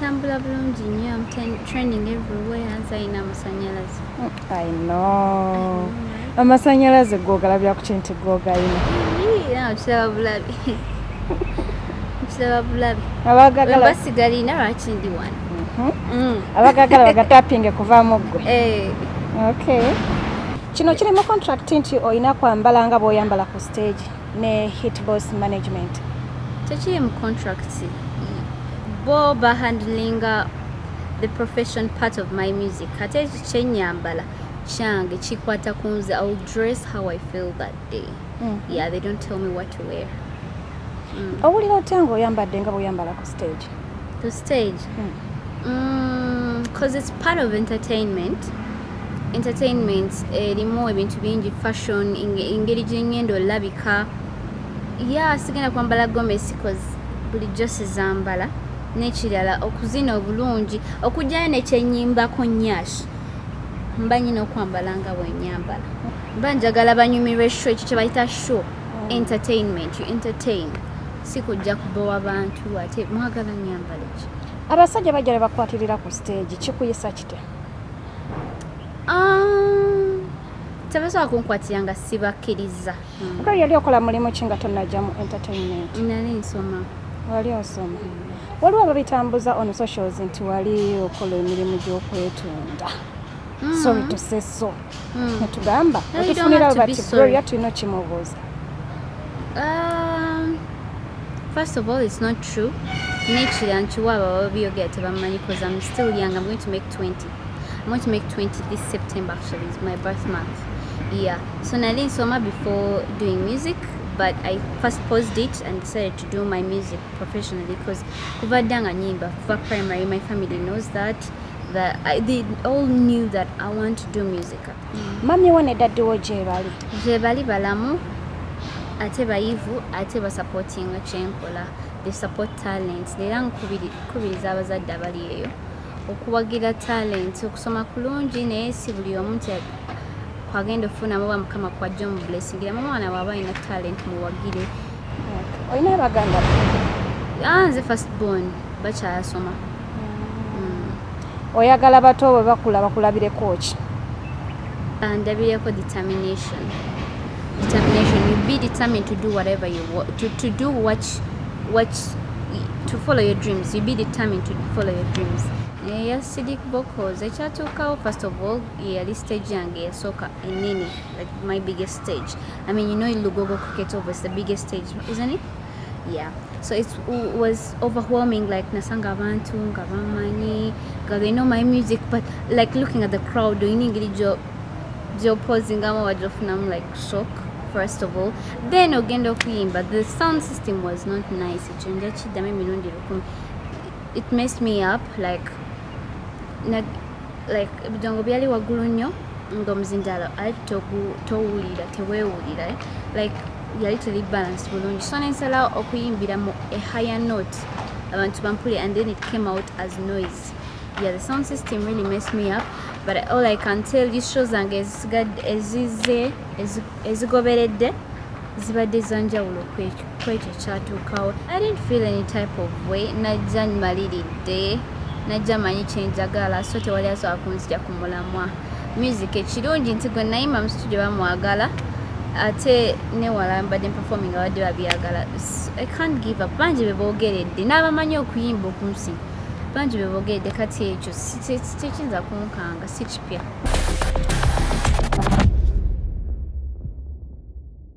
ntambula bulungi nnyo. I'm trending everywhere nzayina amasanyalaze. I know. Amasanyalaze googalabya ku kintu googayina. Kiraba bulabi. Kiraba bulabi. Abagagala basigalina lwaki ndi wano. Abagagala bagatapinge kuvaamu ggwe. Okay. Kino kiri mu contract nti olina kwambala nga bw'oyambala ku stage ne Hit Boss Management. Tekiri mu contract. Bo handling the profession part of my music. Ate kyenyambala kyange kikwata ku nze. I'll dress how I feel that day. Yeah, they don't tell me what to wear. Owulira otya ng'oyambadde nga bw'oyambala ku stage? The stage? Because it's part of entertainment. Entertainment erimu ebintu bingi, fashion, engeri gyengenda olabika. Yeah, sigenda kwambala gomesi because bulijjo sizambala. N'ekirala okuzina obulungi, okujjayo nekyenyimbako nnyashi. Mba nyina okwambala nga bwenyambala. Mba njagala banyumirwe show, ekyo kye bayita show. Entertainment, you entertain. Si kujja kubowa abantu ate mwagala nyambala ki. Abasajja bajja ne bakwatirira ku stage kikuyisa kite? Tebasobola kunkwatira nga sibakkiriza. Gloria yali okola mulimu ki nga tonnajja mu entertainment? Nali nsoma. Wali osoma. Waliwo ababitambuza on socials nti wali okola emirimu gy'okwetunda. Sorry to say so. Netugamba otufunira bati Gloria tulina kimubuuza. First of all, it's not true. Nature and Chihuahua will get money because I'm still young. I'm going to make 20. I'm going to make 20 this September, actually. It's my birth month. Yeah. So Nali Soma before doing music, but I first paused it and decided to do my music professionally because for primary, my family knows that they all knew that I want to do music. Mami wane daddy wo jebali? Jebali balamu. Ate baivu, ate basupportinga kyenkola. They support talents. Era nkubiriza abazadde abali eyo okuwagira talent, okusoma kulungi naye si buli omu nti kwagenda ofuna muba mukama kwajja mu blessing. Mama wana baba ina talent muwagire. Oyina abaganda? Nze first born bakyasoma. Oyagala bato bwe bakula bakulabireko ki? Ndabireko determination. You be determined to do whatever you want, to do to follow your dreams. You be determined to follow your dreams. Yes, Sidik vocals. I tried to go first of all. Yeah, this stage young, yeah, soca and nini, like my biggest stage. I mean, you know, Lugogo Cricket Over is the biggest stage, isn't it? Yeah. So it was overwhelming. Like Nasanga Bantu, Gavamani, they know my music, but like looking at the crowd, doing English job posing, I'm like shocked. First of all, then ogenda okuyimba, the sound system was not nice. It messed me up, like ebidongo byali waggulu nnyo ng'omuzindalo ali towulira teweewulira, like yali teri balance bulungi, so nensalawo okuyimbira mu a higher note abantu bampulire, and then it came out as noise. Yeah, the sound system really messed me up, but all I can tell you shows zange ezigoberedde zibadde zanjawulo kwekyo kyatuukawo. I didn't feel any type of way. Najja mmaliridde, najja manyi kyenjagala, so tewali asobola kunzija ku mulamwa. Music ekirungi nti gwe nayimba mu studio bamwagala, ate newala mbadde performing abadde babyagala. I can't give up. Bangi be boogeredde n'abamanyi okuyimba okunsi, bangi be boogeredde, kati ekyo tekiyinza kunkanga, si kipya.